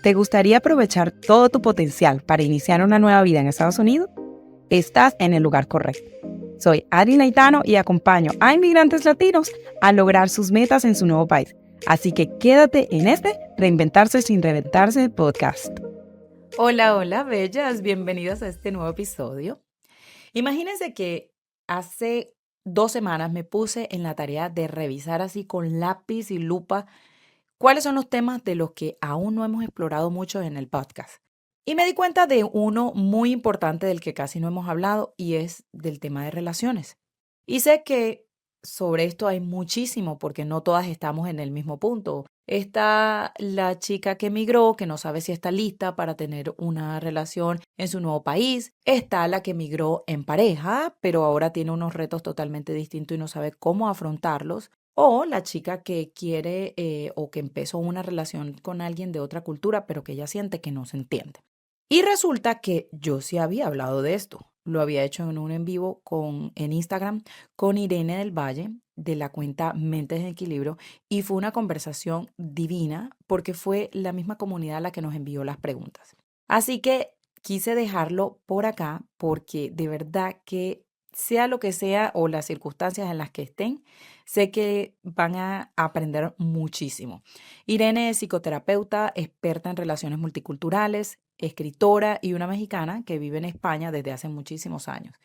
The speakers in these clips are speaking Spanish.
¿Te gustaría aprovechar todo tu potencial para iniciar una nueva vida en Estados Unidos? Estás en el lugar correcto. Soy Adri Naitano y acompaño a inmigrantes latinos a lograr sus metas en su nuevo país. Así que quédate en este Reinventarse sin Reventarse podcast. Hola, bellas. Bienvenidas a este nuevo episodio. Imagínense que hace 2 semanas me puse en la tarea de revisar así con lápiz y lupa cuáles son los temas de los que aún no hemos explorado mucho en el podcast. Y me di cuenta de uno muy importante del que casi no hemos hablado y es del tema de relaciones. Y sé que sobre esto hay muchísimo porque no todas estamos en el mismo punto. Está la chica que emigró, que no sabe si está lista para tener una relación en su nuevo país. Está la que emigró en pareja, pero ahora tiene unos retos totalmente distintos y no sabe cómo afrontarlos. O la chica que quiere o que empezó una relación con alguien de otra cultura, pero que ella siente que no se entiende. Y resulta que yo sí había hablado de esto. Lo había hecho en un en vivo en Instagram con Irene del Valle de la cuenta Mentes en Equilibrio y fue una conversación divina porque fue la misma comunidad la que nos envió las preguntas. Así que quise dejarlo por acá porque de verdad que sea lo que sea o las circunstancias en las que estén, sé que van a aprender muchísimo. Irene es psicoterapeuta, experta en relaciones multiculturales, escritora y una mexicana que vive en España desde hace muchísimos años.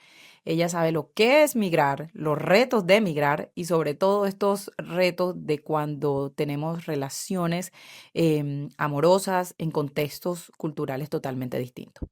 Ella sabe lo que es migrar, los retos de migrar y sobre todo estos retos de cuando tenemos relaciones amorosas en contextos culturales totalmente distintos.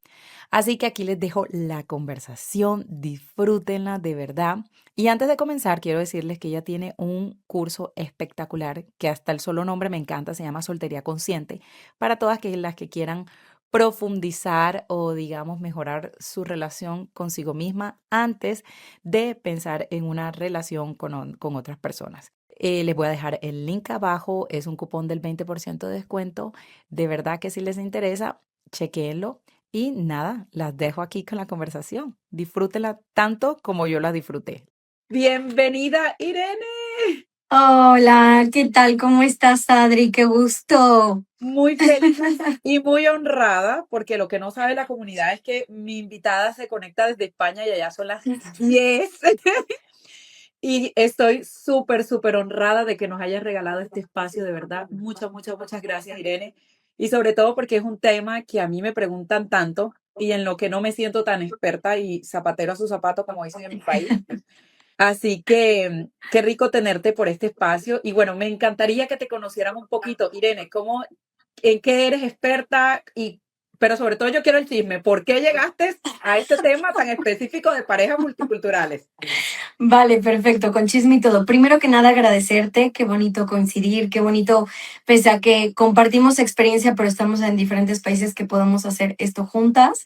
Así que aquí les dejo la conversación, disfrútenla de verdad. Y antes de comenzar, quiero decirles que ella tiene un curso espectacular que hasta el solo nombre me encanta, se llama Soltería Consciente, para todas las que quieran profundizar o, digamos, mejorar su relación consigo misma antes de pensar en una relación con otras personas. Les voy a dejar el link abajo, es un cupón del 20% de descuento. De verdad que si les interesa, chequéenlo. Y nada, las dejo aquí con la conversación. Disfrútenla tanto como yo la disfruté. Bienvenida, Irene. Hola, ¿qué tal? ¿Cómo estás, Adri? Qué gusto. Muy feliz y muy honrada, porque lo que no sabe la comunidad es que mi invitada se conecta desde España y allá son las 10. Y estoy súper honrada de que nos hayas regalado este espacio, de verdad. Muchas gracias, Irene. Y sobre todo porque es un tema que a mí me preguntan tanto y en lo que no me siento tan experta y zapatero a su zapato, como dicen en mi país. Así que qué rico tenerte por este espacio. Y bueno, me encantaría que te conocieran un poquito. Irene, ¿en qué eres experta? Pero sobre todo yo quiero el chisme. ¿Por qué llegaste a este tema tan específico de parejas multiculturales? Vale, perfecto, con chisme y todo. Primero que nada, agradecerte, qué bonito coincidir, qué bonito, pese a que compartimos experiencia, pero estamos en diferentes países, que podamos hacer esto juntas.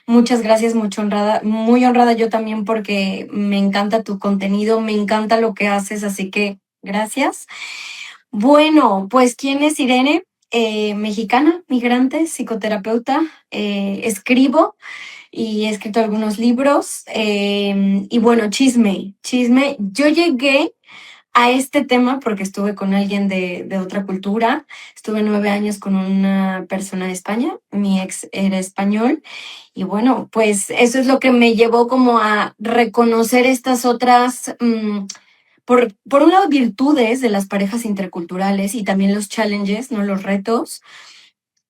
Muchas gracias, muy honrada yo también porque me encanta tu contenido, me encanta lo que haces, así que gracias. Bueno, pues ¿quién es Irene? Mexicana, migrante, psicoterapeuta, escribo y he escrito algunos libros. Y bueno, chisme. Yo llegué a este tema porque estuve con alguien de otra cultura. Estuve 9 años con una persona de España. Mi ex era español. Y bueno, pues eso es lo que me llevó como a reconocer estas otras, por un lado, virtudes de las parejas interculturales y también los challenges, ¿no? Los retos.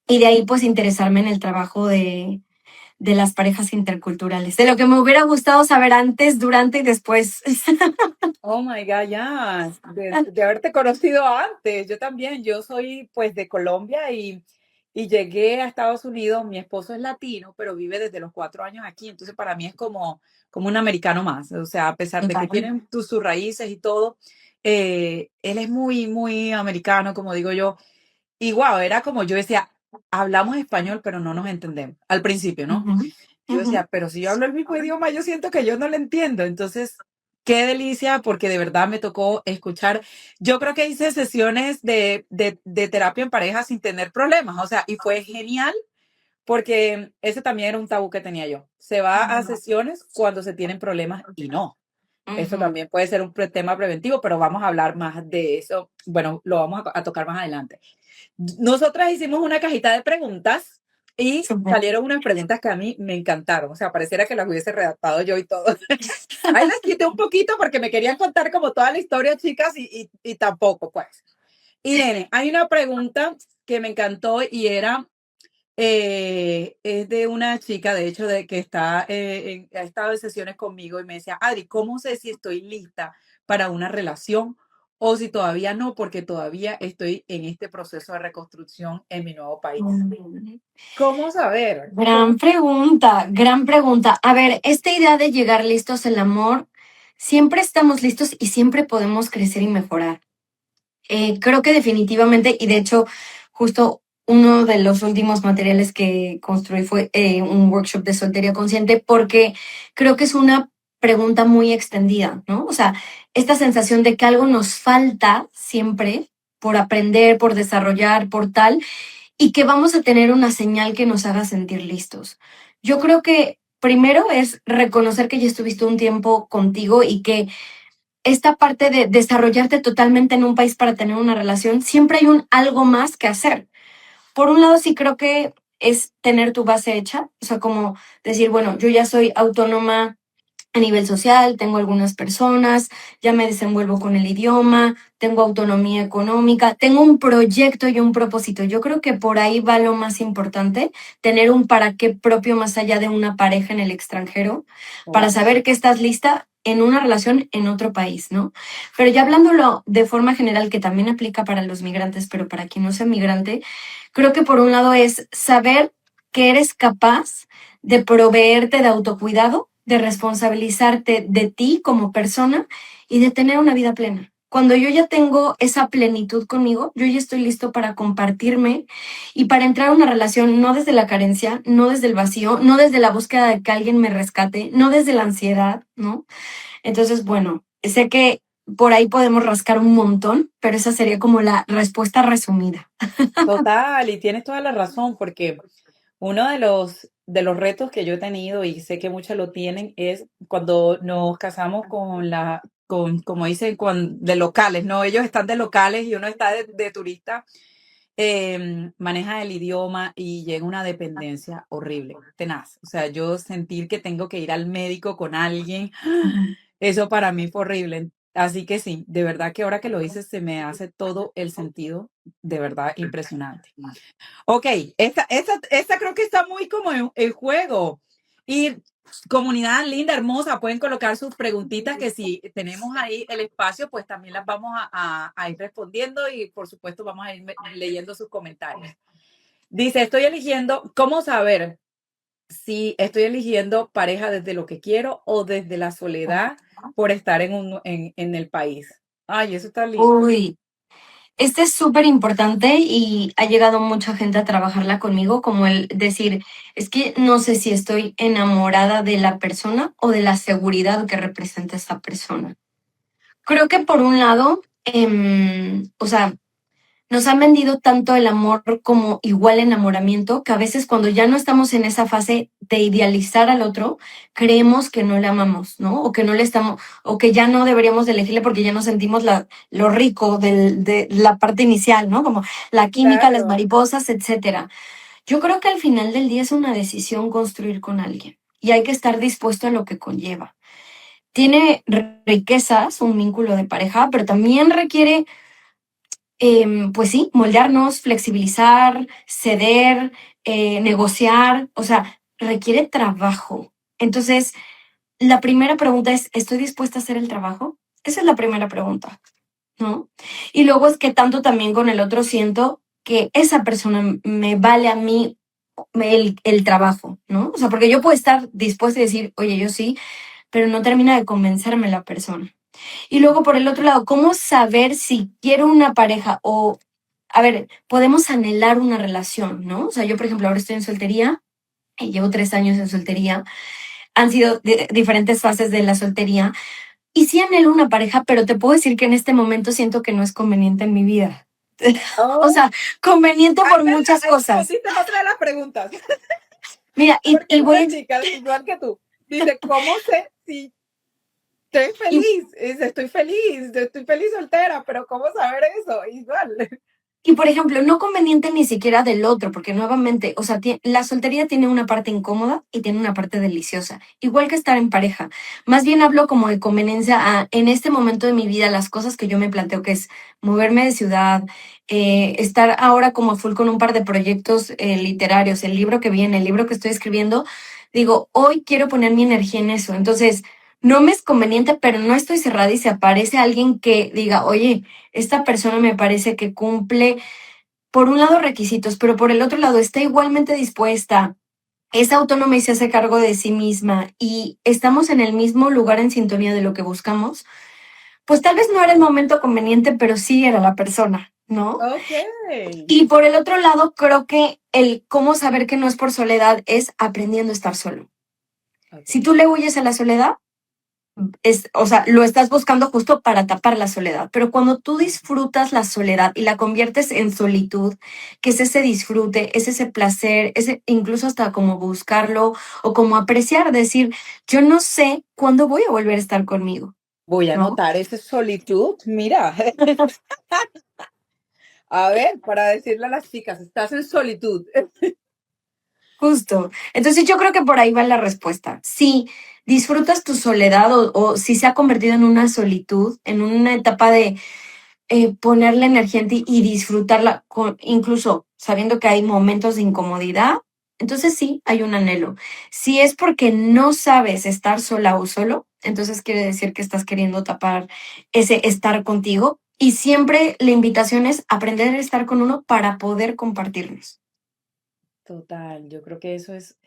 Y de ahí pues interesarme en el trabajo de las parejas interculturales, de lo que me hubiera gustado saber antes, durante y después. Oh my God, ya, de haberte conocido antes. Yo también, yo soy pues de Colombia y llegué a Estados Unidos. Mi esposo es latino, pero vive desde los 4 años aquí. Entonces para mí es como un americano más. O sea, a pesar de que tienen sus raíces y todo, él es muy americano, como digo yo. Y wow, era como yo decía, hablamos español, pero no nos entendemos al principio, ¿no? Ujú, Yo ujú. decía, pero si yo hablo el mismo idioma, yo siento que yo no lo entiendo. Entonces, qué delicia, porque de verdad me tocó escuchar. Yo creo que hice sesiones de terapia en pareja sin tener problemas, o sea, y fue genial, porque ese también era un tabú que tenía yo. Se va a sesiones cuando se tienen problemas y no. Eso Ujú. también puede ser un tema preventivo, pero vamos a hablar más de eso. Bueno, lo vamos a tocar más adelante. Nosotras hicimos una cajita de preguntas y Súper. salieron unas preguntas que a mí me encantaron. O sea, pareciera que las hubiese redactado yo y todo. Ahí las quité un poquito porque me querían contar como toda la historia, chicas, y tampoco, pues. Irene, hay una pregunta que me encantó y era, es de una chica, de hecho, de que ha estado en sesiones conmigo y me decía, Adri, ¿cómo sé si estoy lista para una relación o si todavía no? Porque todavía estoy en este proceso de reconstrucción en mi nuevo país. ¿Cómo saber? Gran pregunta, gran pregunta. A ver, esta idea de llegar listos al amor, siempre estamos listos y siempre podemos crecer y mejorar. Creo que definitivamente, y de hecho, justo uno de los últimos materiales que construí fue un workshop de soltería consciente, porque creo que es una pregunta muy extendida, ¿no? O sea, esta sensación de que algo nos falta siempre por aprender, por desarrollar, por tal, y que vamos a tener una señal que nos haga sentir listos. Yo creo que primero es reconocer que ya estuviste un tiempo contigo y que esta parte de desarrollarte totalmente en un país para tener una relación, siempre hay un algo más que hacer. Por un lado, sí creo que es tener tu base hecha, o sea, como decir, bueno, yo ya soy autónoma a nivel social, tengo algunas personas, ya me desenvuelvo con el idioma, tengo autonomía económica, tengo un proyecto y un propósito. Yo creo que por ahí va lo más importante, tener un para qué propio más allá de una pareja en el extranjero, para Wow. saber que estás lista en una relación en otro país, ¿no? Pero ya hablándolo de forma general, que también aplica para los migrantes, pero para quien no sea migrante, creo que por un lado es saber que eres capaz de proveerte de autocuidado, de responsabilizarte de ti como persona y de tener una vida plena. Cuando yo ya tengo esa plenitud conmigo, yo ya estoy listo para compartirme y para entrar a una relación no desde la carencia, no desde el vacío, no desde la búsqueda de que alguien me rescate, no desde la ansiedad, ¿no? Entonces, bueno, sé que por ahí podemos rascar un montón, pero esa sería como la respuesta resumida. Total, y tienes toda la razón, porque uno de los retos que yo he tenido, y sé que muchas lo tienen, es cuando nos casamos como dicen, de locales, ¿no? Ellos están de locales y uno está de turista, maneja el idioma y llega una dependencia horrible, tenaz. O sea, yo sentir que tengo que ir al médico con alguien, eso para mí fue horrible. Así que sí, de verdad que ahora que lo dices se me hace todo el sentido, de verdad impresionante. Ok, esta creo que está muy como en juego. Y comunidad linda, hermosa, pueden colocar sus preguntitas que si tenemos ahí el espacio, pues también las vamos a ir respondiendo y por supuesto vamos a ir leyendo sus comentarios. Dice, estoy eligiendo, ¿cómo saber si estoy eligiendo pareja desde lo que quiero o desde la soledad por estar en el país? Ay, eso está lindo. Uy, este es súper importante y ha llegado mucha gente a trabajarla conmigo, como el decir, es que no sé si estoy enamorada de la persona o de la seguridad que representa esa persona. Creo que por un lado, o sea, nos han vendido tanto el amor como igual enamoramiento, que a veces cuando ya no estamos en esa fase de idealizar al otro, creemos que no le amamos, ¿no? O que no le estamos, o que ya no deberíamos de elegirle porque ya no sentimos lo rico de la parte inicial, ¿no? Como la química, las Claro. mariposas, etcétera. Yo creo que al final del día es una decisión construir con alguien y hay que estar dispuesto a lo que conlleva. Tiene riquezas, un vínculo de pareja, pero también requiere pues sí, moldearnos, flexibilizar, ceder, negociar, o sea, requiere trabajo. Entonces, la primera pregunta es, ¿estoy dispuesta a hacer el trabajo? Esa es la primera pregunta, ¿no? Y luego es que tanto también con el otro siento que esa persona me vale a mí el trabajo, ¿no? O sea, porque yo puedo estar dispuesta a decir, oye, yo sí, pero no termina de convencerme la persona. Y luego, por el otro lado, ¿cómo saber si quiero una pareja o, a ver, podemos anhelar una relación, ¿no? O sea, yo, por ejemplo, ahora estoy en soltería y llevo 3 años en soltería. Han sido diferentes fases de la soltería. Y sí anhelo una pareja, pero te puedo decir que en este momento siento que no es conveniente en mi vida. O Oh, sea, conveniente ay, por muchas cosas. respondiste otra de las preguntas. Mira, Porque y voy una a... chica, igual que tú, dice, ¿cómo sé si estoy feliz soltera, pero ¿cómo saber eso? Igual. Y por ejemplo, no conveniente ni siquiera del otro, porque nuevamente, o sea, la soltería tiene una parte incómoda y tiene una parte deliciosa, igual que estar en pareja. Más bien hablo como de conveniencia en este momento de mi vida, las cosas que yo me planteo, que es moverme de ciudad, estar ahora como a full con un par de proyectos literarios, el libro que viene, el libro que estoy escribiendo, digo, hoy quiero poner mi energía en eso. Entonces, no me es conveniente, pero no estoy cerrada y si aparece alguien que diga, oye, esta persona me parece que cumple, por un lado, requisitos, pero por el otro lado, está igualmente dispuesta, es autónoma y se hace cargo de sí misma y estamos en el mismo lugar en sintonía de lo que buscamos, pues tal vez no era el momento conveniente, pero sí era la persona, ¿no? Ok. Y por el otro lado, creo que el cómo saber que no es por soledad es aprendiendo a estar solo. Si Ok. tú le huyes a la soledad, o sea, lo estás buscando justo para tapar la soledad, pero cuando tú disfrutas la soledad y la conviertes en solitud, que es ese disfrute, es ese placer, ese incluso hasta como buscarlo o como apreciar, decir, yo no sé cuándo voy a volver a estar conmigo, Voy a ¿no? anotar ese solitud. Mira, a ver, para decirle a las chicas, estás en solitud. Justo. Entonces yo creo que por ahí va la respuesta. Si disfrutas tu soledad o si se ha convertido en una solitud, en una etapa de ponerle energía en ti y disfrutarla, incluso sabiendo que hay momentos de incomodidad, entonces sí, hay un anhelo. Si es porque no sabes estar sola o solo, entonces quiere decir que estás queriendo tapar ese estar contigo y siempre la invitación es aprender a estar con uno para poder compartirnos. Total, yo creo que eso es,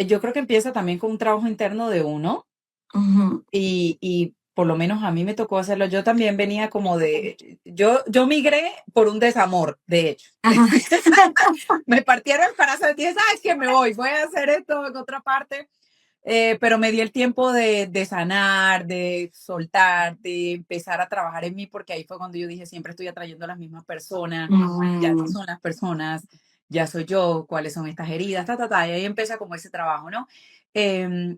yo creo que empieza también con un trabajo interno de uno Ujú. y por lo menos a mí me tocó hacerlo. Yo también venía como yo migré por un desamor, de hecho. Ajá. Me partieron el corazón y dije, ¿sabes qué? Me voy a hacer esto en otra parte. Pero me di el tiempo de sanar, de soltar, de empezar a trabajar en mí, porque ahí fue cuando yo dije, siempre estoy atrayendo a las mismas personas, ya no Mm, son las personas, ya soy yo, cuáles son estas heridas, y ahí empieza como ese trabajo, ¿no? Em,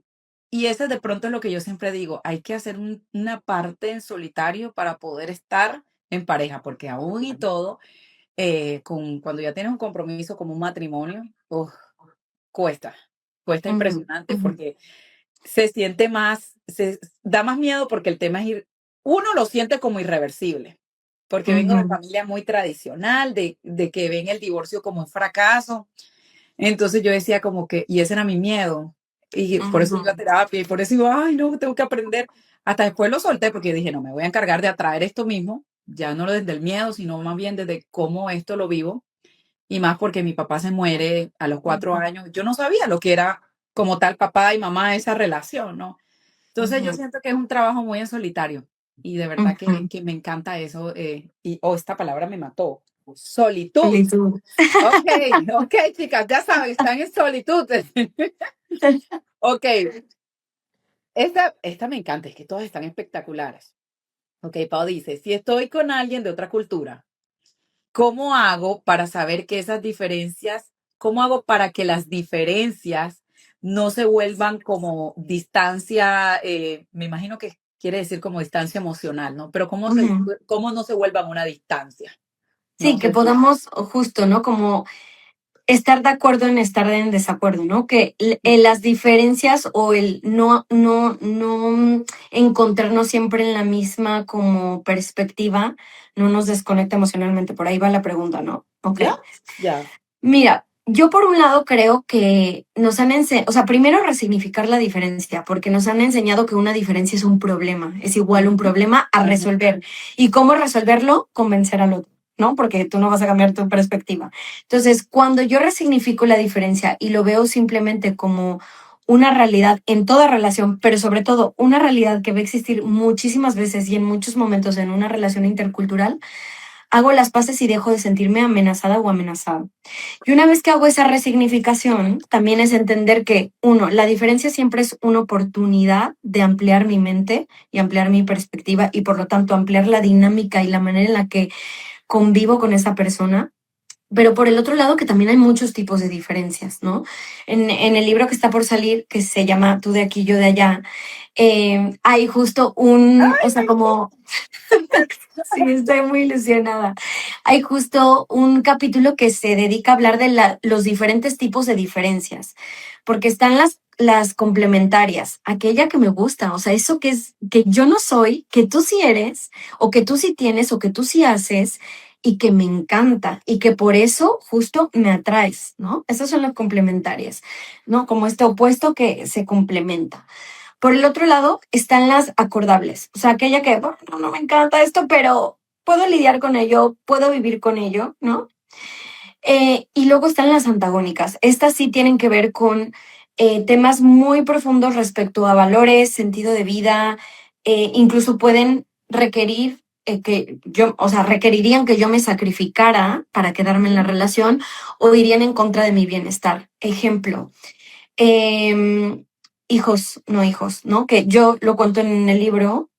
y ese de pronto es lo que yo siempre digo, hay que hacer una parte en solitario para poder estar en pareja, porque aún y todo, cuando ya tienes un compromiso como un matrimonio, cuesta, cuesta ujú, impresionante ujú, porque se siente más, da más miedo porque el tema es uno lo siente como irreversible, porque vengo de ujú, familia muy tradicional, de que ven el divorcio como un fracaso. Entonces yo decía como que, y ese era mi miedo, y por eso iba a ujú, terapia, y por eso iba, ay, no, tengo que aprender. Hasta después lo solté porque dije, no, me voy a encargar de atraer esto mismo, ya no desde el miedo, sino más bien desde cómo esto lo vivo y más porque mi papá se muere a los 4 años. Yo no sabía lo que era como tal papá y mamá esa relación, ¿no? Entonces yo ujú, siento que es un trabajo muy en solitario y de verdad ujú. que me encanta eso. Esta palabra me mató. Solitud. Solitud. Ok, ok, chicas, ya saben, están en solitud. Ok, esta me encanta, es que todas están espectaculares. Ok, Pau dice, si estoy con alguien de otra cultura, ¿cómo hago para saber que esas diferencias, cómo hago para que las diferencias no se vuelvan como distancia, me imagino que quiere decir como distancia emocional, ¿no? Pero Ujú. cómo no se vuelvan una distancia? No Sí, que sé si. podamos justo, ¿no? Como estar de acuerdo en estar en desacuerdo, ¿no? Que las diferencias o el no encontrarnos siempre en la misma como perspectiva no nos desconecta emocionalmente. Por ahí va la pregunta, ¿no? Ok. ¿Ya? Ya. Mira, yo por un lado creo que nos han enseñado, o sea, primero resignificar la diferencia, porque nos han enseñado que una diferencia es un problema, es igual un Ujú, problema a ujú, resolver. ¿Y cómo resolverlo? Convencer al otro, ¿no? Porque tú no vas a cambiar tu perspectiva. Entonces, cuando yo resignifico la diferencia y lo veo simplemente como una realidad en toda relación, pero sobre todo una realidad que va a existir muchísimas veces y en muchos momentos en una relación intercultural, hago las paces y dejo de sentirme amenazada o amenazado. Y una vez que hago esa resignificación, también es entender que, uno, la diferencia siempre es una oportunidad de ampliar mi mente y ampliar mi perspectiva y por lo tanto ampliar la dinámica y la manera en la que convivo con esa persona. pero por el otro lado que también hay muchos tipos de diferencias, ¿no? En el libro que está por salir, que se llama Tú de aquí, yo de allá, hay justo o sea, como, sí, estoy muy ilusionada. Hay justo un capítulo que se dedica a hablar de los diferentes tipos de diferencias, porque están las complementarias, aquella que me gusta, o sea, eso que es, que yo no soy, que tú sí eres, o que tú sí tienes, o que tú sí haces, y que me encanta, y que por eso justo me atraes, ¿no? Esas son las complementarias, ¿no? Como este opuesto que se complementa. Por el otro lado están las acordables, o sea, aquella que, bueno, no me encanta esto, pero puedo lidiar con ello, puedo vivir con ello, ¿no? Y luego están las antagónicas. Estas sí tienen que ver con temas muy profundos respecto a valores, sentido de vida, incluso pueden requerir que yo, o sea, requerirían que yo me sacrificara para quedarme en la relación o irían en contra de mi bienestar. Ejemplo, eh, hijos, no hijos, ¿no? Que yo lo cuento en el libro,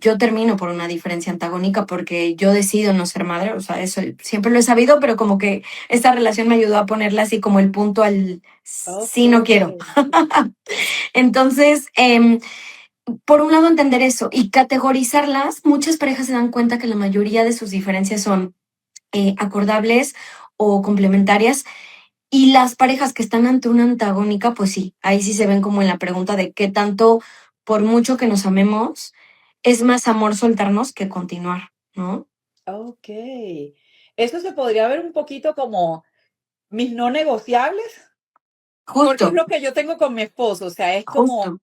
yo termino por una diferencia antagónica porque yo decido no ser madre, o sea, eso siempre lo he sabido, pero como que esta relación me ayudó a ponerle así como el punto al Ok. sí, no quiero. Entonces, por un lado entender eso y categorizarlas, muchas parejas se dan cuenta que la mayoría de sus diferencias son acordables o complementarias y las parejas que están ante una antagónica, pues sí, ahí sí se ven como en la pregunta de qué tanto, por mucho que nos amemos, es más amor soltarnos que continuar, ¿no? Ok. Eso se podría ver un poquito como mis no negociables, porque es Justo, lo que yo tengo con mi esposo, o sea, es como, justo.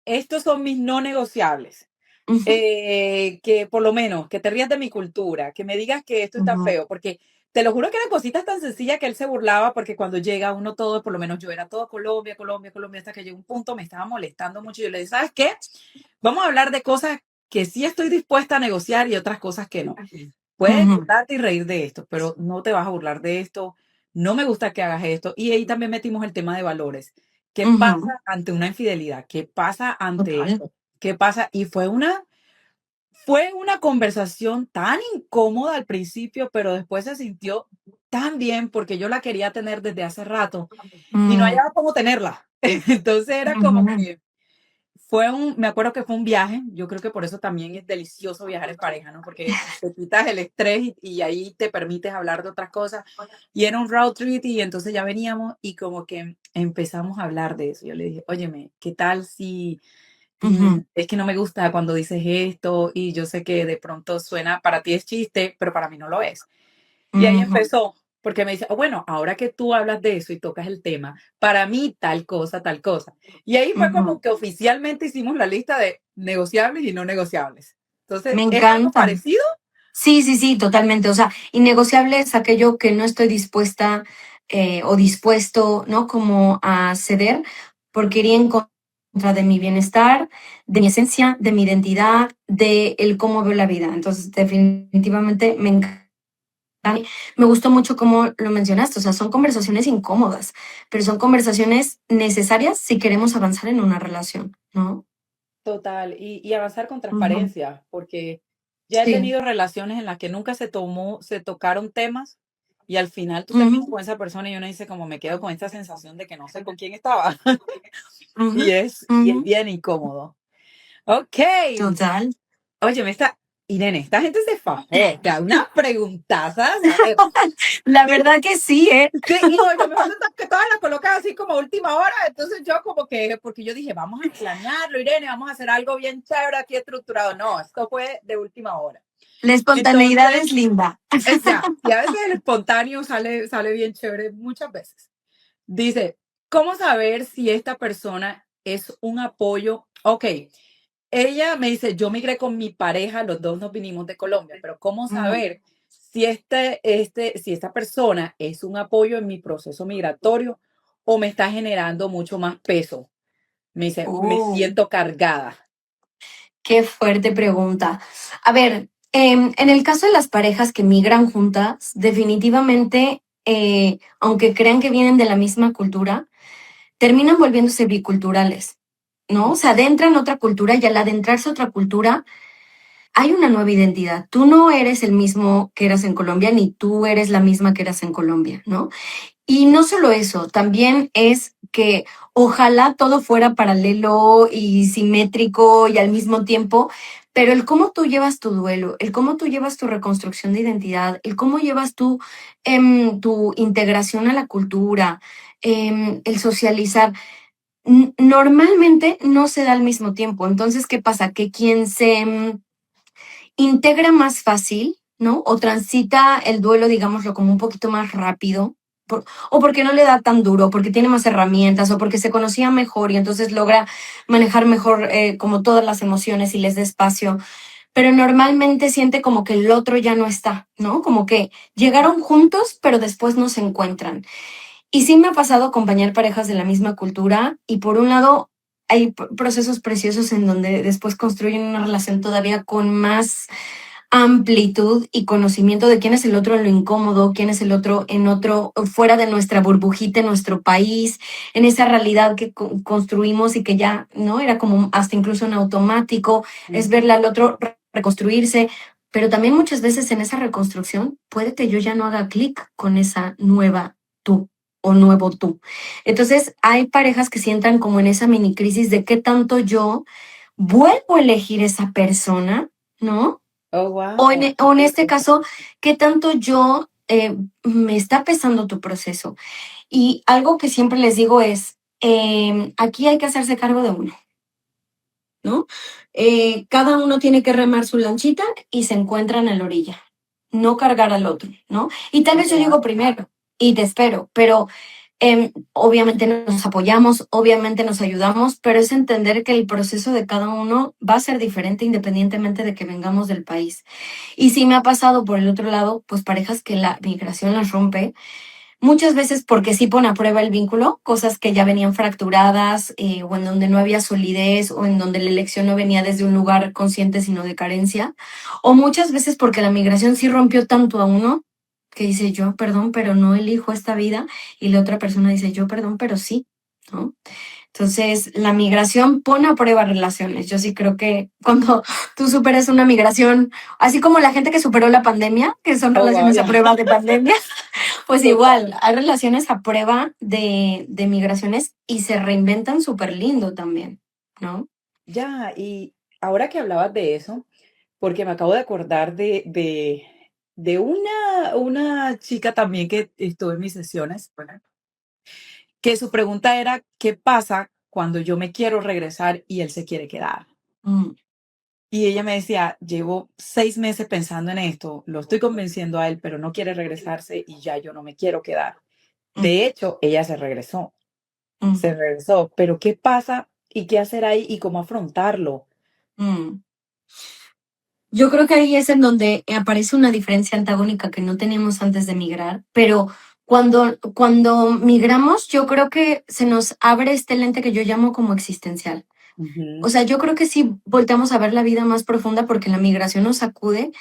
estos son mis no negociables. Ujú, Que por lo menos, que te rías de mi cultura, que me digas que esto está ujú, feo, porque te lo juro que eran cositas tan sencillas que él se burlaba, porque cuando llega uno todo, por lo menos yo era todo Colombia, Colombia, Colombia, hasta que llegó un punto, me estaba molestando mucho. Yo le dije, ¿sabes qué? Vamos a hablar de cosas que sí estoy dispuesta a negociar y otras cosas que no. Puedes ujú, burlarte y reír de esto, pero no te vas a burlar de esto. No me gusta que hagas esto. Y ahí también metimos el tema de valores. ¿Qué ujú. pasa ante una infidelidad? ¿Qué pasa ante Total. esto? ¿Qué pasa? Y fue una conversación tan incómoda al principio, pero después se sintió tan bien porque yo la quería tener desde hace rato y no Mm, hallaba cómo tenerla. Entonces era como ujú, que me acuerdo que fue un viaje, yo creo que por eso también es delicioso viajar en pareja, ¿no? Porque te quitas el estrés y ahí te permites hablar de otras cosas. Y era un road trip y entonces ya veníamos y como que empezamos a hablar de eso. Yo le dije, óyeme, ¿qué tal si ujú, es que no me gusta cuando dices esto y yo sé que de pronto suena, para ti es chiste, pero para mí no lo es? Y ahí ujú, empezó, porque me dice, "Oh, bueno, ahora que tú hablas de eso y tocas el tema, para mí tal cosa, tal cosa". Y ahí fue ujú. como que oficialmente hicimos la lista de negociables y no negociables. Entonces, Me ¿es algo encanta. parecido? Sí, sí, sí, totalmente. O sea, innegociable es aquello que no estoy dispuesta o dispuesto, ¿no? Como a ceder, porque iría en contra de mi bienestar, de mi esencia, de mi identidad, de el cómo veo la vida. Entonces, definitivamente me encanta. Me gustó mucho cómo lo mencionaste. O sea, son conversaciones incómodas, pero son conversaciones necesarias si queremos avanzar en una relación, ¿no? Total, y avanzar con Ujú. transparencia, porque ya he Sí. tenido relaciones en las que nunca se tocaron temas y al final tú terminas Ujú, con esa persona y uno dice como me quedo con esta sensación de que no sé con quién estaba ujú, y es ujú. bien incómodo. Ok, Total. oye, Irene, esta gente se fajó, te da unas preguntazas, a ver, La verdad que sí, ¿eh? sí, y no, y lo mejor de todo es que todas las colocas así como a última hora, entonces yo como que, porque yo dije, vamos a planearlo, Irene, vamos a hacer algo bien chévere aquí estructurado. No, esto fue de última hora. La espontaneidad Entonces, es linda. ya, y a veces el espontáneo sale bien chévere, muchas veces. Dice, ¿cómo saber si esta persona es un apoyo? Ok, ella me dice, yo migré con mi pareja, los dos nos vinimos de Colombia, pero ¿cómo Mm. saber si esta persona es un apoyo en mi proceso migratorio o me está generando mucho más peso? Me dice, me Uh, siento cargada. qué fuerte pregunta. A ver, en el caso de las parejas que migran juntas, definitivamente, aunque crean que vienen de la misma cultura, terminan volviéndose biculturales, ¿no? O sea, adentran otra cultura y al adentrarse a otra cultura, hay una nueva identidad. Tú no eres el mismo que eras en Colombia, ni tú eres la misma que eras en Colombia, ¿no? Y no solo eso, también es que ojalá todo fuera paralelo y simétrico y al mismo tiempo, pero el cómo tú llevas tu duelo, el cómo tú llevas tu reconstrucción de identidad, el cómo llevas tú tu integración a la cultura, el socializar, normalmente no se da al mismo tiempo. Entonces, ¿qué pasa? Que quien se integra más fácil, ¿no? O transita el duelo, digámoslo, como un poquito más rápido, o porque no le da tan duro, porque tiene más herramientas, o porque se conocía mejor y entonces logra manejar mejor como todas las emociones y les da espacio, pero normalmente siente como que el otro ya no está, ¿no? Como que llegaron juntos, pero después no se encuentran. Y sí me ha pasado acompañar parejas de la misma cultura y por un lado hay procesos preciosos en donde después construyen una relación todavía con más amplitud y conocimiento de quién es el otro en lo incómodo, quién es el otro en otro, fuera de nuestra burbujita, en nuestro país, en esa realidad que construimos y que ya, ¿no? Era como hasta incluso en automático, es verle al otro reconstruirse, pero también muchas veces en esa reconstrucción puede que yo ya no haga clic con esa nueva tú o nuevo tú. Entonces hay parejas que sientan como en esa mini crisis de qué tanto yo vuelvo a elegir esa persona, ¿no? Oh, O en este caso, ¿qué tanto yo me está pesando tu proceso? Y algo que siempre les digo es, aquí hay que hacerse cargo de uno, ¿no? Cada uno tiene que remar su lanchita y se encuentran en la orilla, no cargar al otro, ¿no? Y tal vez yo digo primero y te espero, pero obviamente nos apoyamos, obviamente nos ayudamos, pero es entender que el proceso de cada uno va a ser diferente independientemente de que vengamos del país. Y sí me ha pasado por el otro lado, pues parejas que la migración las rompe, muchas veces porque sí pone a prueba el vínculo, cosas que ya venían fracturadas o en donde no había solidez o en donde la elección no venía desde un lugar consciente sino de carencia, o muchas veces porque la migración sí rompió tanto a uno que dice yo, perdón, pero no elijo esta vida y la otra persona dice yo, perdón, pero sí, ¿no? Entonces, la migración pone a prueba relaciones. Yo sí creo que cuando tú superas una migración, así como la gente que superó la pandemia, que son Oh, wow, relaciones a ya. prueba de pandemia, pues Total. igual, hay relaciones a prueba de migraciones y se reinventan súper lindo también, ¿no? Ya, y ahora que hablabas de eso, porque me acabo de acordar de una chica también que estuvo en mis sesiones, bueno, que su pregunta era, ¿qué pasa cuando yo me quiero regresar y él se quiere quedar? Mm, Y ella me decía, llevo 6 meses pensando en esto, lo estoy convenciendo a él, pero no quiere regresarse y ya yo no me quiero quedar. mm, De hecho, ella mm, se regresó, pero ¿qué pasa y qué hacer ahí y cómo afrontarlo? mm. Yo creo que ahí es en donde aparece una diferencia antagónica que no teníamos antes de migrar, pero cuando migramos, yo creo que se nos abre este lente que yo llamo como existencial. O Ujú. sea, yo creo que sí volteamos a ver la vida más profunda porque la migración nos sacude,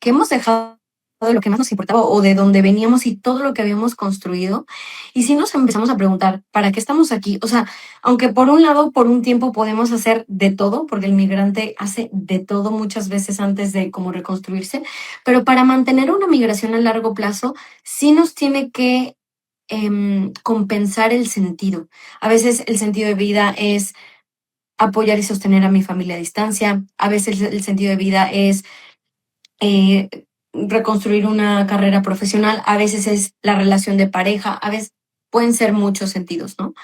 que hemos dejado de lo que más nos importaba o de donde veníamos y todo lo que habíamos construido. Y sí nos empezamos a preguntar, ¿para qué estamos aquí? O sea, aunque por un lado, por un tiempo podemos hacer de todo, porque el migrante hace de todo muchas veces antes de como reconstruirse, pero para mantener una migración a largo plazo, sí nos tiene que compensar el sentido. A veces el sentido de vida es apoyar y sostener a mi familia a distancia. A veces el sentido de vida es eh, reconstruir una carrera profesional. A veces es la relación de pareja. A veces pueden ser muchos sentidos, ¿no?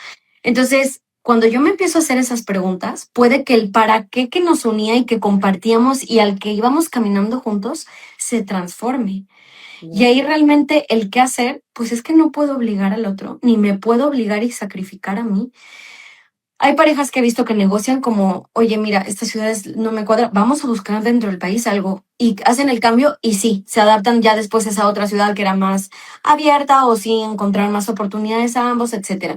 Entonces, cuando yo me empiezo a hacer esas preguntas, puede que el para qué que nos unía y que compartíamos y al que íbamos caminando juntos se transforme. Y Ya. ahí realmente el qué hacer, pues es que no puedo obligar al otro, ni me puedo obligar y sacrificar a mí. Hay parejas que he visto que negocian como, oye, mira, esta ciudad no me cuadra, vamos a buscar dentro del país algo. Y hacen el cambio y sí, se adaptan ya después a esa otra ciudad que era más abierta o sí encontrar más oportunidades a ambos, etcétera.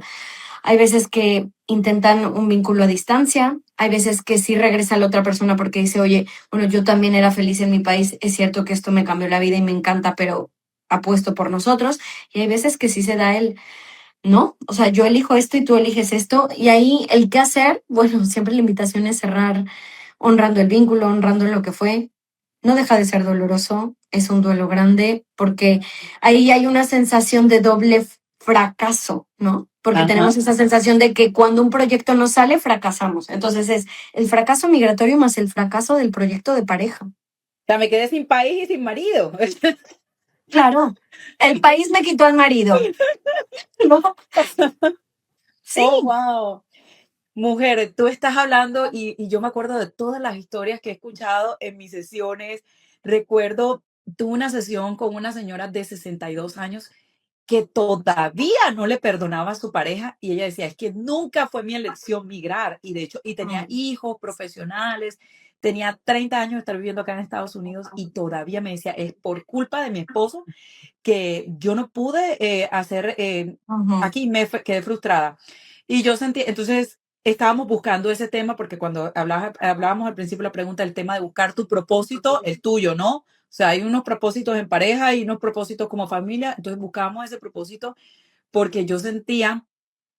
Hay veces que intentan un vínculo a distancia, hay veces que sí regresa la otra persona porque dice, oye, bueno, yo también era feliz en mi país, es cierto que esto me cambió la vida y me encanta, pero apuesto por nosotros. Y hay veces que sí se da el ¿no? O sea, yo elijo esto y tú eliges esto. Y ahí el qué hacer, bueno, siempre la invitación es cerrar honrando el vínculo, honrando lo que fue. no deja de ser doloroso, es un duelo grande, porque ahí hay una sensación de doble fracaso, ¿no? Porque Ajá. tenemos esa sensación de que cuando un proyecto no sale, fracasamos. Entonces es el fracaso migratorio más el fracaso del proyecto de pareja. O sea, me quedé sin país y sin marido. Claro, el país me quitó al marido, ¿no? Oh, Sí. wow. Mujer, tú estás hablando y yo me acuerdo de todas las historias que he escuchado en mis sesiones. Recuerdo, tuve una sesión con una señora de 62 años que todavía no le perdonaba a su pareja y ella decía, es que nunca fue mi elección migrar y de hecho, y tenía Mm, hijos profesionales, tenía 30 años de estar viviendo acá en Estados Unidos y todavía me decía, es por culpa de mi esposo que yo no pude hacer, ujú, aquí quedé frustrada. Y yo sentí, entonces estábamos buscando ese tema porque cuando hablábamos al principio la pregunta, el tema de buscar tu propósito, el tuyo, ¿no? O sea, hay unos propósitos en pareja y unos propósitos como familia, entonces buscábamos ese propósito porque yo sentía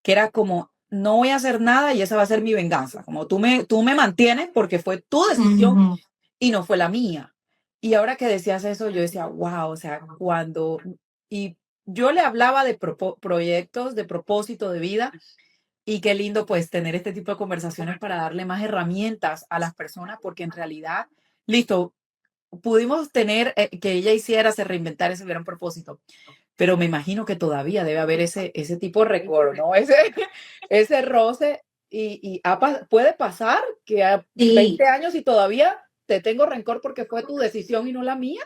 que era como, no voy a hacer nada y esa va a ser mi venganza, como tú me mantienes porque fue tu decisión ujú, y no fue la mía. Y ahora que decías eso, yo decía, wow, o sea, y yo le hablaba de proyectos, de propósito de vida, y qué lindo pues tener este tipo de conversaciones para darle más herramientas a las personas, porque en realidad, listo, pudimos tener que ella hiciera, se reinventara ese gran propósito, pero me imagino que todavía debe haber ese tipo de recuerdo, ¿no? Ese roce puede pasar que a sí, 20 años y todavía te tengo rencor porque fue tu decisión y no la mía.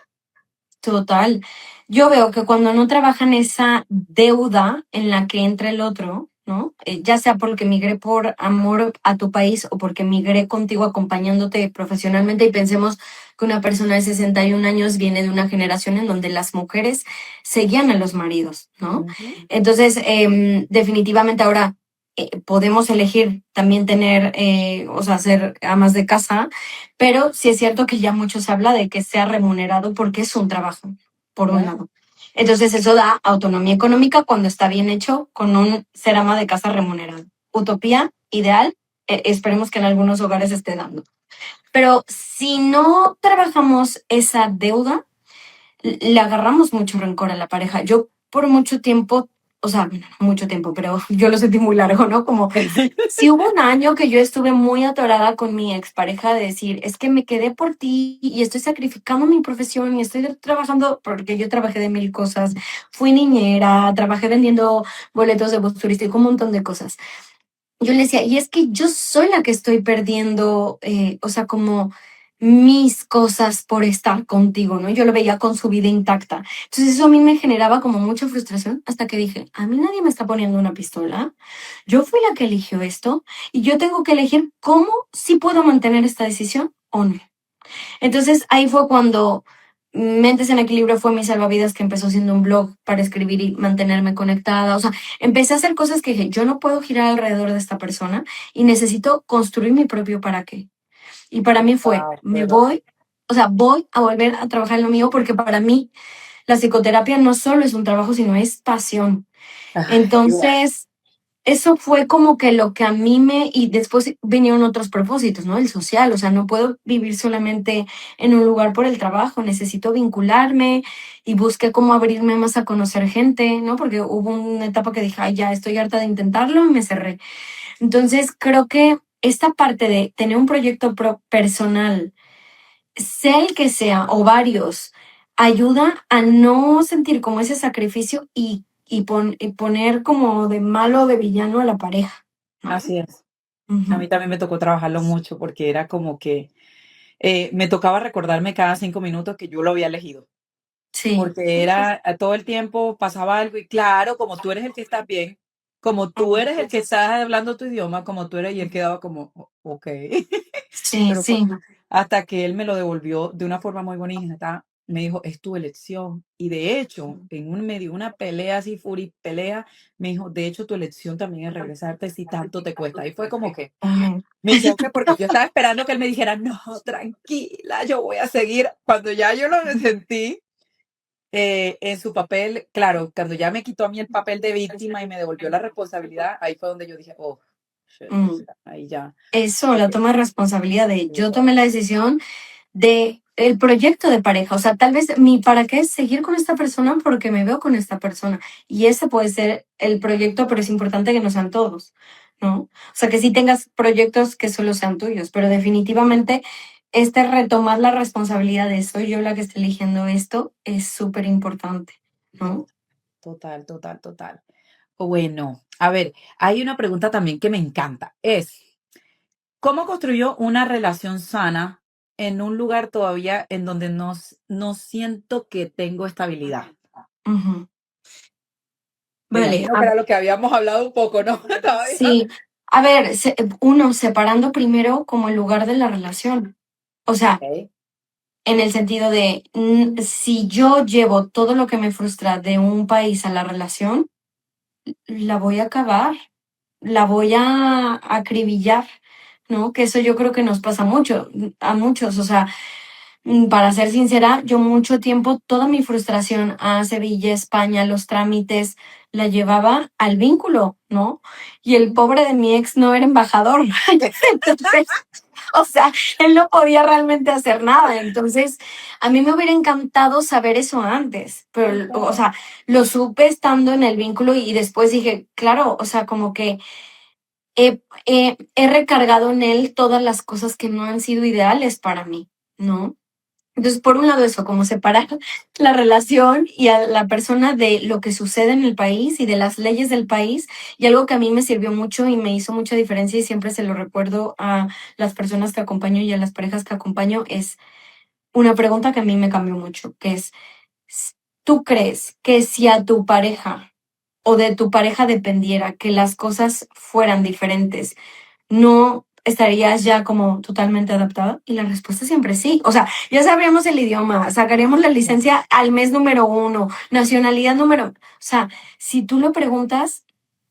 total. Yo veo que cuando no trabajan esa deuda en la que entra el otro, ¿no? Ya sea porque migré por amor a tu país o porque migré contigo acompañándote profesionalmente y pensemos que una persona de 61 años viene de una generación en donde las mujeres seguían a los maridos, ¿no? Ujú. Entonces, definitivamente ahora podemos elegir también tener, o sea, ser amas de casa, pero sí es cierto que ya mucho se habla de que sea remunerado porque es un trabajo, por un Claro. lado. Entonces eso da autonomía económica cuando está bien hecho con un ser ama de casa remunerado. Utopía ideal, esperemos que en algunos hogares esté dando. Pero si no trabajamos esa deuda, le agarramos mucho rencor a la pareja. Yo por mucho tiempo, o sea, bueno, no mucho tiempo, pero yo lo sentí muy largo, ¿no? Como si hubo un año que yo estuve muy atorada con mi expareja de decir, es que me quedé por ti y estoy sacrificando mi profesión y estoy trabajando, porque yo trabajé de mil cosas, fui niñera, trabajé vendiendo boletos de bus turístico, un montón de cosas. Yo le decía, y es que yo soy la que estoy perdiendo, o sea, como mis cosas por estar contigo, ¿no? Yo lo veía con su vida intacta. Entonces eso a mí me generaba como mucha frustración hasta que dije, a mí nadie me está poniendo una pistola, yo fui la que eligió esto y yo tengo que elegir cómo si puedo mantener esta decisión o no. Entonces ahí fue cuando Mentes en Equilibrio fue mi salvavidas, que empezó siendo un blog para escribir y mantenerme conectada. O sea, empecé a hacer cosas que dije, yo no puedo girar alrededor de esta persona y necesito construir mi propio para qué. Y para mí fue, Wow, me pero, voy, o sea, voy a volver a trabajar en lo mío porque para mí la psicoterapia no solo es un trabajo, sino es pasión. ay, igual. Entonces, eso fue como que lo que a mí me, y después vinieron otros propósitos, ¿no? El social, o sea, no puedo vivir solamente en un lugar por el trabajo, necesito vincularme y busqué cómo abrirme más a conocer gente, ¿no? Porque hubo una etapa que dije, ay, ya estoy harta de intentarlo y me cerré. Entonces, creo que esta parte de tener un proyecto personal, sea el que sea, o varios, ayuda a no sentir como ese sacrificio y poner como de malo o de villano a la pareja, ¿no? Así es. A Ujú. mí también me tocó trabajarlo mucho porque era como que me tocaba recordarme cada 5 minutos que yo lo había elegido. Sí. Porque era todo el tiempo pasaba algo y claro, como tú eres el que estás bien, como tú Mm. eres el que estás hablando tu idioma, como tú eres, y él quedaba como, Ok. Sí, Pero sí. hasta que él me lo devolvió de una forma muy bonita, me dijo, es tu elección. Y de hecho, me dio una pelea así, pelea, me dijo, de hecho, tu elección también es regresarte si tanto te cuesta. Y fue como que Ujú. mi choque, porque yo estaba esperando que él me dijera, no, tranquila, yo voy a seguir. Cuando ya yo lo sentí, en su papel, claro, cuando ya me quitó a mí el papel de víctima y me devolvió la responsabilidad, ahí fue donde yo dije, oh, shit, o Mm. sea, ahí ya. Eso, la Porque, toma de responsabilidad de yo tomé wow. la decisión de el proyecto de pareja. O sea, tal vez mi para qué es seguir con esta persona porque me veo con esta persona. Y ese puede ser el proyecto, pero es importante que no sean todos, ¿no? O sea, que sí tengas proyectos que solo sean tuyos, pero definitivamente este retomar la responsabilidad de soy yo la que está eligiendo esto es súper importante, ¿no? Total, total, total. Bueno, a ver, hay una pregunta también que me encanta. ¿Cómo construyó una relación sana en un lugar todavía en donde no siento que tengo estabilidad? Ujú. Me Vale, imagino que era lo que habíamos hablado un poco, ¿no? Todavía. sí. A ver, uno separando primero como el lugar de la relación. O sea, Ok. en el sentido de, si yo llevo todo lo que me frustra de un país a la relación, la voy a acabar, la voy a acribillar, ¿no? Que eso yo creo que nos pasa mucho, a muchos. O sea, para ser sincera, yo mucho tiempo, toda mi frustración a Sevilla, España, los trámites, la llevaba al vínculo, ¿no? Y el pobre de mi ex no era embajador. Entonces, o sea, él no podía realmente hacer nada. Entonces, a mí me hubiera encantado saber eso antes, pero, o Total. sea, lo supe estando en el vínculo y después dije, claro, o sea, como que he recargado en él todas las cosas que no han sido ideales para mí, ¿no? Entonces, por un lado eso, como separar la relación y a la persona de lo que sucede en el país y de las leyes del país. Y algo que a mí me sirvió mucho y me hizo mucha diferencia y siempre se lo recuerdo a las personas que acompaño y a las parejas que acompaño es una pregunta que a mí me cambió mucho, que es, ¿tú crees que si a tu pareja o de tu pareja dependiera que las cosas fueran diferentes, no estarías ya como totalmente adaptada? Y la respuesta siempre sí. O sea, ya sabríamos el idioma, sacaríamos la licencia al mes número 1, nacionalidad número... O sea, si tú lo preguntas,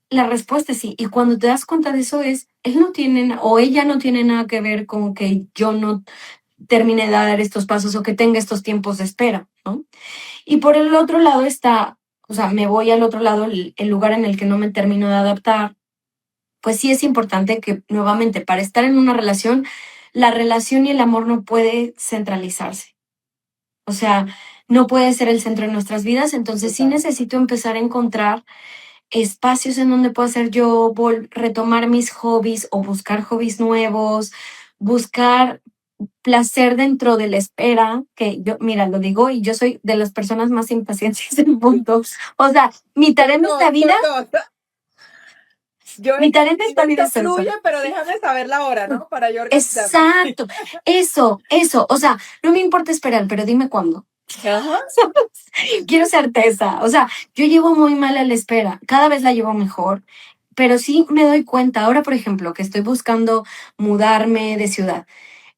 la respuesta es sí. Y cuando te das cuenta de eso es, él no tiene o ella no tiene nada que ver con que yo no termine de dar estos pasos o que tenga estos tiempos de espera, ¿no? Y por el otro lado está, o sea, me voy al otro lado, el lugar en el que no me termino de adaptar, pues sí es importante que nuevamente para estar en una relación, la relación y el amor no puede centralizarse. O sea, no puede ser el centro de nuestras vidas, entonces sí Total. necesito empezar a encontrar espacios en donde pueda hacer yo, retomar mis hobbies o buscar hobbies nuevos, buscar placer dentro de la espera, que yo, mira, lo digo, y yo soy de las personas más impacientes del mundo. O sea, mi tarea en esta vida, No. Yo mi es que tarea en esta dime vida esto es eso. fluye, pero déjame saber la hora, ¿no? Para yo organizarme. Exacto, eso, o sea, no me importa esperar, pero dime cuándo. Ajá. Quiero certeza, o sea, yo llevo muy mal a la espera, cada vez la llevo mejor, pero sí me doy cuenta, ahora por ejemplo, que estoy buscando mudarme de ciudad,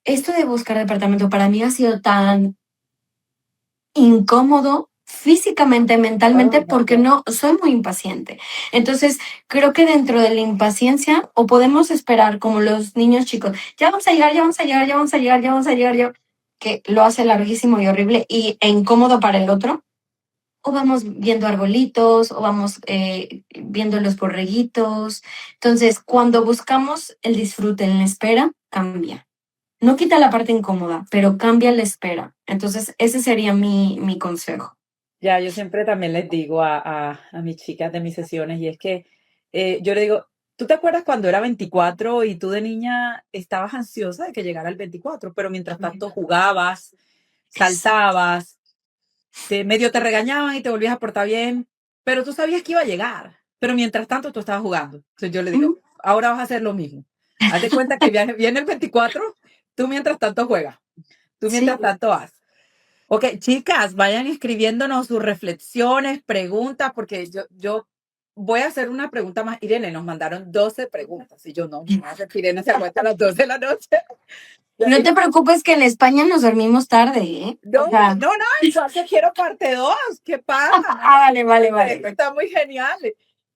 esto de buscar departamento para mí ha sido tan incómodo físicamente, mentalmente, Oh my porque God. no soy muy impaciente. Entonces, creo que dentro de la impaciencia, o podemos esperar como los niños chicos, ya vamos a llegar, ya vamos a llegar, ya vamos a llegar, ya vamos a llegar, ya, que lo hace larguísimo y horrible e incómodo para el otro, o vamos viendo arbolitos, o vamos viendo los borreguitos. Entonces, cuando buscamos el disfrute en la espera, cambia. No quita la parte incómoda, pero cambia la espera. Entonces, ese sería mi consejo. Ya, yo siempre también les digo a mis chicas de mis sesiones, y es que yo le digo, ¿tú te acuerdas cuando era 24 y tú de niña estabas ansiosa de que llegara el 24, pero mientras tanto jugabas, saltabas, medio te regañaban y te volvías a portar bien, pero tú sabías que iba a llegar, pero mientras tanto tú estabas jugando? Entonces yo le digo, Ujú. ahora vas a hacer lo mismo. Haz de cuenta que viene el 24, tú mientras tanto juegas, tú Sí, mientras tanto haz. Ok, chicas, vayan escribiéndonos sus reflexiones, preguntas, porque yo voy a hacer una pregunta más. Irene, nos mandaron 12 preguntas y yo no voy a hacer que Irene se acueste a las 12 de la noche. no te preocupes que en España nos dormimos tarde, ¿eh? No, O sea, no, entonces quiero parte 2. ¿Qué pasa? vale, vale, Esto vale. está muy genial.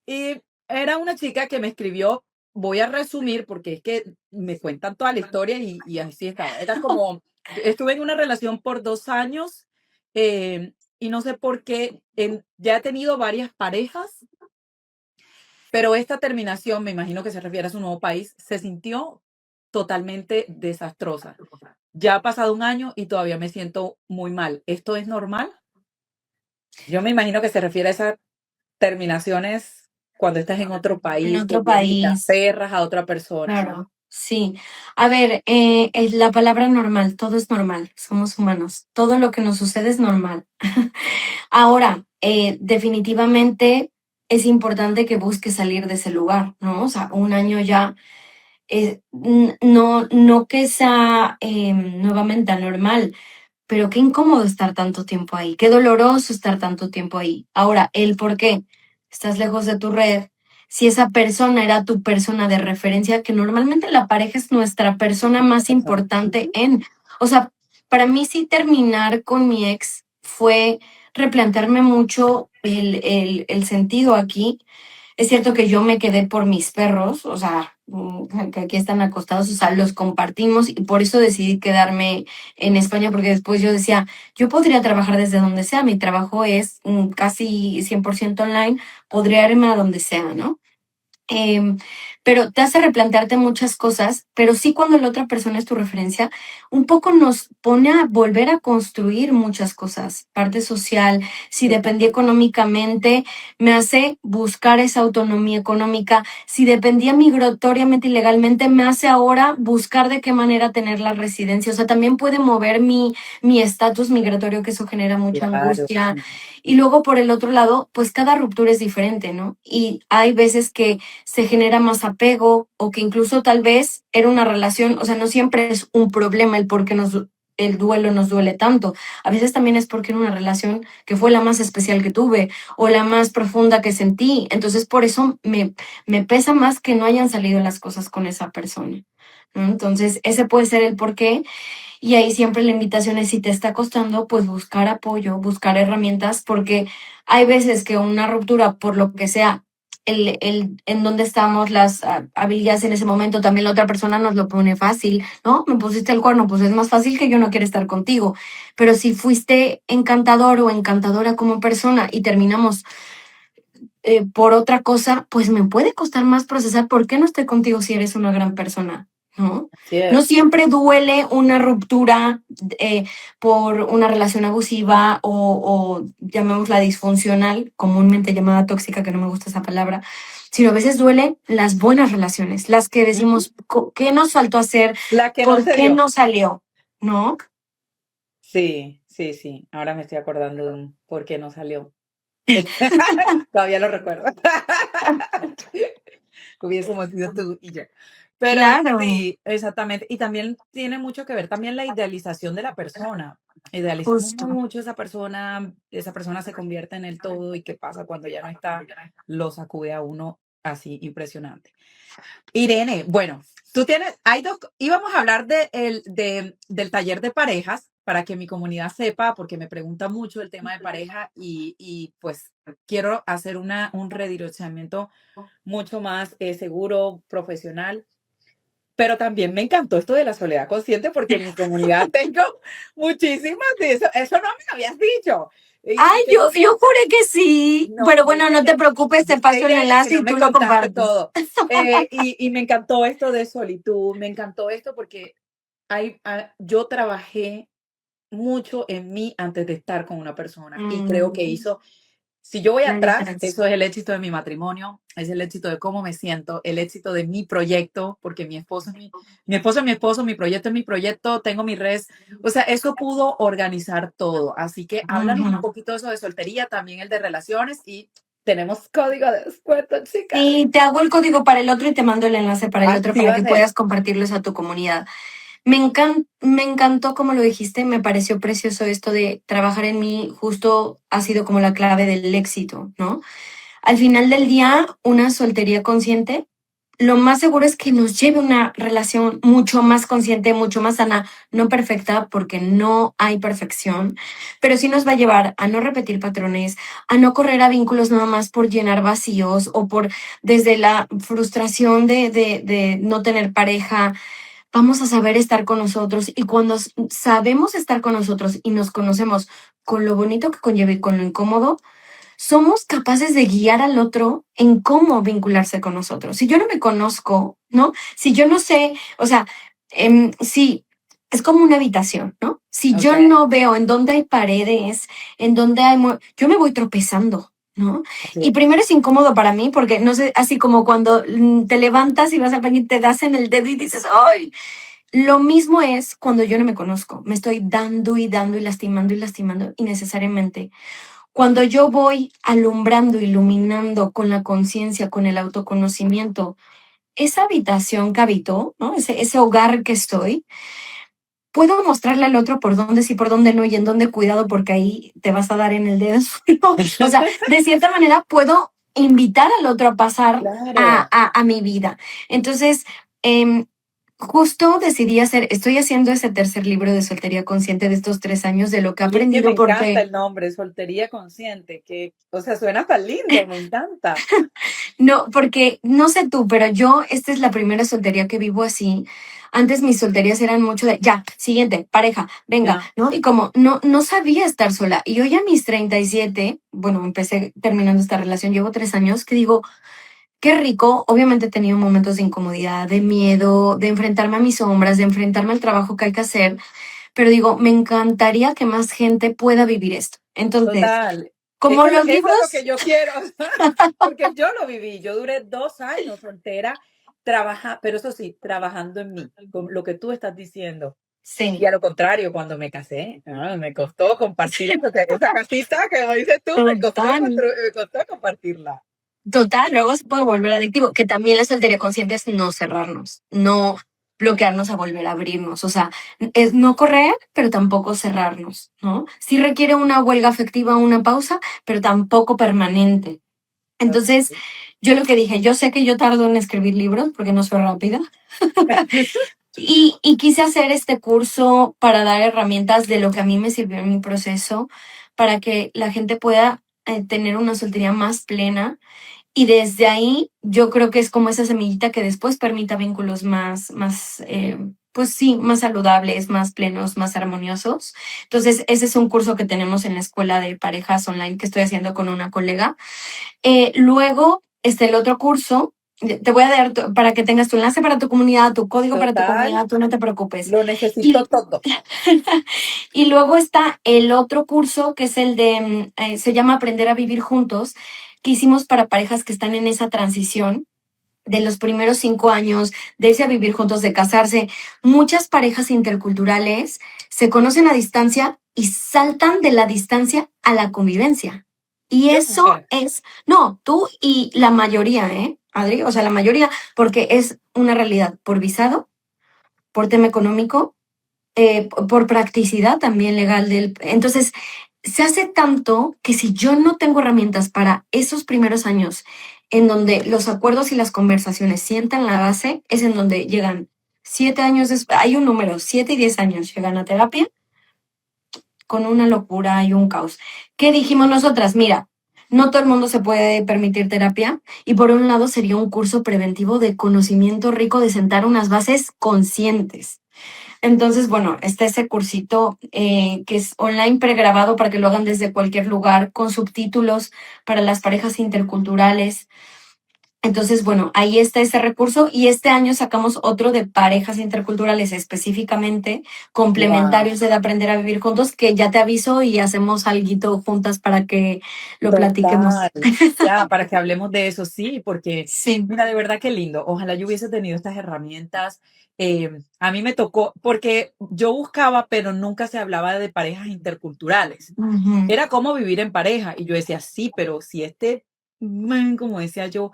Y era una chica que me escribió, voy a resumir porque es que me cuentan toda la historia y así estaba. Era como, estuve en una relación por 2 años y no sé por qué, ya he tenido varias parejas, pero esta terminación, me imagino que se refiere a su nuevo país, se sintió totalmente desastrosa. ya ha pasado un año y todavía me siento muy mal. ¿Esto es normal? Yo me imagino que se refiere a esas terminaciones cuando estás en otro En país, que otro vienes y te país. aferras a otra persona, ¿no? Claro, sí. A ver, es la palabra normal, todo es normal, somos humanos, todo lo que nos sucede es normal. Ahora, definitivamente es importante que busques salir de ese lugar, ¿no? O sea, un año ya, no que sea nuevamente anormal, pero qué incómodo estar tanto tiempo ahí, qué doloroso estar tanto tiempo ahí. Ahora, el por qué estás lejos de tu red, si esa persona era tu persona de referencia, que normalmente la pareja es nuestra persona más Persona. importante en, o sea, para mí sí terminar con mi ex fue replantearme mucho el sentido aquí. Es cierto que yo me quedé por mis perros, o sea, que aquí están acostados, o sea, los compartimos y por eso decidí quedarme en España, porque después yo decía, yo podría trabajar desde donde sea, mi trabajo es casi 100% online, podría irme a donde sea, ¿no? Em, pero te hace replantearte muchas cosas, pero sí cuando la otra persona es tu referencia, un poco nos pone a volver a construir muchas cosas, parte social, si dependía económicamente, me hace buscar esa autonomía económica, si dependía migratoriamente y legalmente, me hace ahora buscar de qué manera tener la residencia, o sea, también puede mover mi estatus migratorio, que eso genera mucha Claro, angustia. sí. Y luego por el otro lado, pues cada ruptura es diferente, ¿no? Y hay veces que se genera más apego o que incluso tal vez era una relación, o sea, no siempre es un problema el por qué el duelo nos duele tanto. A veces también es porque era una relación que fue la más especial que tuve o la más profunda que sentí. Entonces, por eso me pesa más que no hayan salido las cosas con esa persona, ¿no? Entonces, ese puede ser el por qué. Y ahí siempre la invitación es, si te está costando, pues buscar apoyo, buscar herramientas, porque hay veces que una ruptura, por lo que sea, en donde estamos, las habilidades en ese momento, también la otra persona nos lo pone fácil, ¿no? Me pusiste el cuerno, pues es más fácil que yo no quiera estar contigo. Pero si fuiste encantador o encantadora como persona y terminamos por otra cosa, pues me puede costar más procesar por qué no estoy contigo si eres una gran persona, ¿no? Así No es. siempre duele una ruptura por una relación abusiva o llamémosla disfuncional, comúnmente llamada tóxica, que no me gusta esa palabra, sino a veces duele las buenas relaciones, las que Ujú. decimos, ¿qué nos faltó hacer? La que no ¿Por se qué dio. no salió? ¿No? Sí, sí, sí. Ahora me estoy acordando de un por qué no salió. Todavía lo recuerdo. Hubiésemos sido tú y yo. Pero Claro, sí, exactamente. Y también tiene mucho que ver también la idealización de la persona. Idealizamos justo. mucho esa persona se convierte en el todo y qué pasa cuando ya no está, lo sacude a uno así impresionante. Irene, bueno, tú tienes, hay dos, íbamos a hablar del taller de parejas para que mi comunidad sepa, porque me pregunta mucho el tema de pareja y pues quiero hacer un redireccionamiento mucho más seguro, profesional. Pero también me encantó esto de la soledad consciente porque en mi comunidad tengo muchísimas de eso. Eso no me lo habías dicho. Y Ay, tengo yo muchas. juré que sí, No, pero bueno, viste no te que preocupes, te paso el Irene, que enlace no y me tú lo contaste compartes. todo. Y me encantó esto de solitud, me encantó esto porque yo trabajé mucho en mí antes de estar con una persona y creo que Mm, hizo, si yo voy la atrás, diferencia. eso es el éxito de mi matrimonio, es el éxito de cómo me siento, el éxito de mi proyecto, porque mi esposo es mi esposo, mi proyecto es mi proyecto, tengo mi red, o sea, eso pudo organizar todo. Así que háblanos un Ujú. poquito de eso de soltería, también el de relaciones y tenemos código de descuento, chicas. Sí, te hago el código para el otro y te mando el enlace para el otro para que Actívate. puedas compartirlos a tu comunidad. Me encantó como lo dijiste, me pareció precioso esto de trabajar en mí, justo ha sido como la clave del éxito, ¿no? Al final del día, una soltería consciente, lo más seguro es que nos lleve a una relación mucho más consciente, mucho más sana, no perfecta, porque no hay perfección, pero sí nos va a llevar a no repetir patrones, a no correr a vínculos nada más por llenar vacíos o por desde la frustración de no tener pareja. Vamos a saber estar con nosotros y cuando sabemos estar con nosotros y nos conocemos con lo bonito que conlleva y con lo incómodo, somos capaces de guiar al otro en cómo vincularse con nosotros. Si yo no me conozco, ¿no? Si yo no sé, o sea, sí, es como una habitación, ¿no? Si yo Ok, no veo en dónde hay paredes, en dónde hay... yo me voy tropezando, ¿no? así Y es. primero es incómodo para mí porque, no sé, así como cuando te levantas y vas al baño y te das en el dedo y dices, ¡ay! Lo mismo es cuando yo no me conozco. Me estoy dando y dando y lastimando innecesariamente. Cuando yo voy alumbrando, iluminando con la conciencia, con el autoconocimiento, esa habitación que habito, ¿no? Ese hogar que estoy, puedo mostrarle al otro por dónde sí, por dónde no y en dónde cuidado porque ahí te vas a dar en el dedo. O sea, de cierta manera puedo invitar al otro a pasar Claro. a mi vida. Entonces, eh, justo decidí estoy haciendo ese tercer libro de soltería consciente de estos 3 años de lo que he Y es que me aprendido encanta porque el nombre, soltería consciente, que, o sea, suena tan lindo, me encanta. no, porque no sé tú, pero yo, esta es la primera soltería que vivo así. Antes mis solterías eran mucho de, ya, siguiente, pareja, venga, Ya, ¿no? Y como no sabía estar sola. Y hoy a mis 37, bueno, empecé terminando esta relación, llevo 3 años, que digo, qué rico. Obviamente he tenido momentos de incomodidad, de miedo, de enfrentarme a mis sombras, de enfrentarme al trabajo que hay que hacer. Pero digo, me encantaría que más gente pueda vivir esto. Entonces, total. como los Eso es lo que libros, yo quiero, porque yo lo viví. Yo duré 2 años soltera, pero eso sí, trabajando en mí, con lo que tú estás diciendo. Y sí, a lo contrario, cuando me casé, me costó compartir esa casita que lo dices tú, total. me costó compartirla. Total, luego se puede volver adictivo, que también la soltería consciente es no cerrarnos, no bloquearnos a volver a abrirnos, o sea, es no correr, pero tampoco cerrarnos, ¿no? Sí requiere una huelga afectiva, una pausa, pero tampoco permanente. Entonces, Ok. yo lo que dije, yo sé que yo tardo en escribir libros porque no soy rápida y quise hacer este curso para dar herramientas de lo que a mí me sirvió en mi proceso, para que la gente pueda tener una soltería más plena y desde ahí yo creo que es como esa semillita que después permita vínculos pues sí, más saludables, más plenos, más armoniosos. Entonces, ese es un curso que tenemos en la escuela de parejas online que estoy haciendo con una colega. Luego, el otro curso, te voy a dar para que tengas tu enlace para tu comunidad, tu código para tu Total, comunidad, tú no te preocupes. lo necesito Y, todo. y luego está el otro curso que es el de, se llama Aprender a Vivir Juntos, que hicimos para parejas que están en esa transición de los primeros 5 años, de irse a vivir juntos, de casarse. Muchas parejas interculturales se conocen a distancia y saltan de la distancia a la convivencia. Y Yo eso mujer. es, no, tú y la mayoría, ¿eh, Adri? O sea, la mayoría, porque es una realidad por visado, por tema económico, por practicidad también legal del... Entonces, se hace tanto que si yo no tengo herramientas para esos primeros años en donde los acuerdos y las conversaciones sientan la base, es en donde llegan 7 años después, hay un número, 7 y 10 años llegan a terapia con una locura y un caos. ¿Qué dijimos nosotras? Mira, no todo el mundo se puede permitir terapia y por un lado sería un curso preventivo de conocimiento rico de sentar unas bases conscientes. Entonces, bueno, está ese cursito que es online pregrabado para que lo hagan desde cualquier lugar, con subtítulos para las parejas interculturales. Entonces, bueno, ahí está ese recurso y este año sacamos otro de parejas interculturales específicamente, Wow. complementarios de aprender a vivir juntos, que ya te aviso y hacemos algo juntas para que lo Total, platiquemos. ya, para que hablemos de eso, sí, porque Sí. mira, de verdad que lindo. Ojalá yo hubiese tenido estas herramientas. A mí me tocó, porque yo buscaba, pero nunca se hablaba de parejas interculturales. Ujú. Era cómo vivir en pareja. Y yo decía, sí, pero si este man, como decía yo,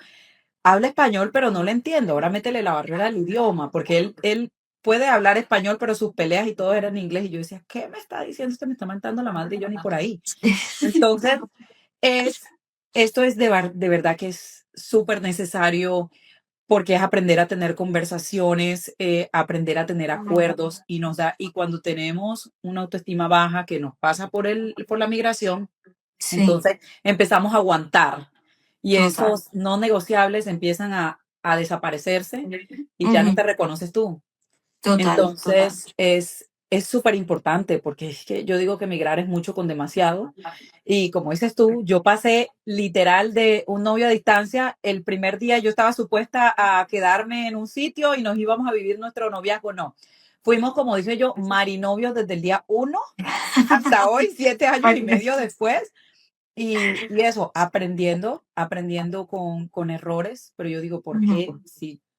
habla español, pero no le entiendo, ahora métele la barrera al idioma, porque él puede hablar español, pero sus peleas y todo eran en inglés. Y yo decía, ¿qué me está diciendo? Este me está mentando la madre y yo ni por ahí. Entonces, es, esto es de verdad que es súper necesario porque es aprender a tener conversaciones, aprender a tener acuerdos y cuando tenemos una autoestima baja que nos pasa por la migración, Sí, entonces empezamos a aguantar y total. esos no negociables empiezan a desaparecerse y ya no Ujú. te reconoces tú. Total, total. Entonces es súper importante porque es que yo digo que migrar es mucho con demasiado y como dices tú, yo pasé literal de un novio a distancia. El primer día yo estaba supuesta a quedarme en un sitio y nos íbamos a vivir nuestro noviazgo. No. fuimos, como dice yo, marinovios desde el día 1 hasta hoy, 7 años y medio después. Y eso, aprendiendo con errores, pero yo digo, ¿por qué? Ujú.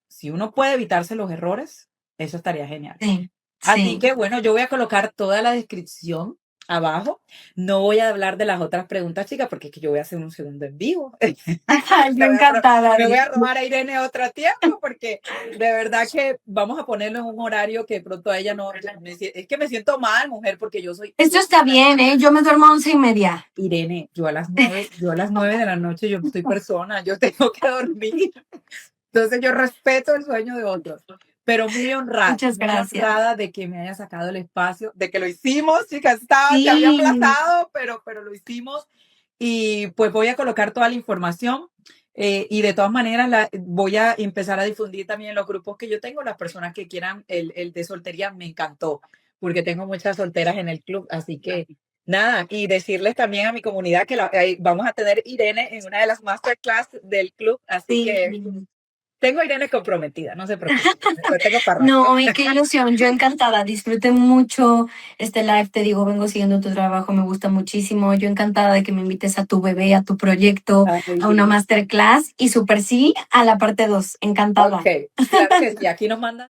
Si uno puede evitarse los errores, eso estaría genial. Sí, Así sí. que bueno, yo voy a colocar toda la descripción abajo. No voy a hablar de las otras preguntas, chicas, porque es que yo voy a hacer un segundo en vivo. Ay, yo Me voy a ro- encantada. me voy a robar a Irene otro tiempo, porque de verdad que vamos a ponerlo en un horario que de pronto a ella no, es que me siento mal, mujer, porque yo soy Esto está bien, ¿eh? Yo me duermo a 11:30. Irene, yo a las 9 de la noche, yo soy persona, yo tengo que dormir. Entonces yo respeto el sueño de otros, pero Muchas muy gracias. honrada de que me haya sacado el espacio, de que lo hicimos, chicas, se había Sí. aplazado, pero lo hicimos. Y pues voy a colocar toda la información y de todas maneras voy a empezar a difundir también en los grupos que yo tengo, las personas que quieran el de soltería, me encantó, porque tengo muchas solteras en el club, así que nada, y decirles también a mi comunidad que vamos a tener Irene en una de las masterclass del club, así que Sí. tengo a Irene comprometida, no se preocupen, lo tengo para rato. No, y qué ilusión. Yo encantada. Disfruté mucho este live. Te digo, vengo siguiendo tu trabajo. Me gusta muchísimo. Yo encantada de que me invites a tu bebé, a tu proyecto, Ay, a una masterclass. Y súper sí a la parte 2. Encantada. ok, claro que sí, aquí nos mandan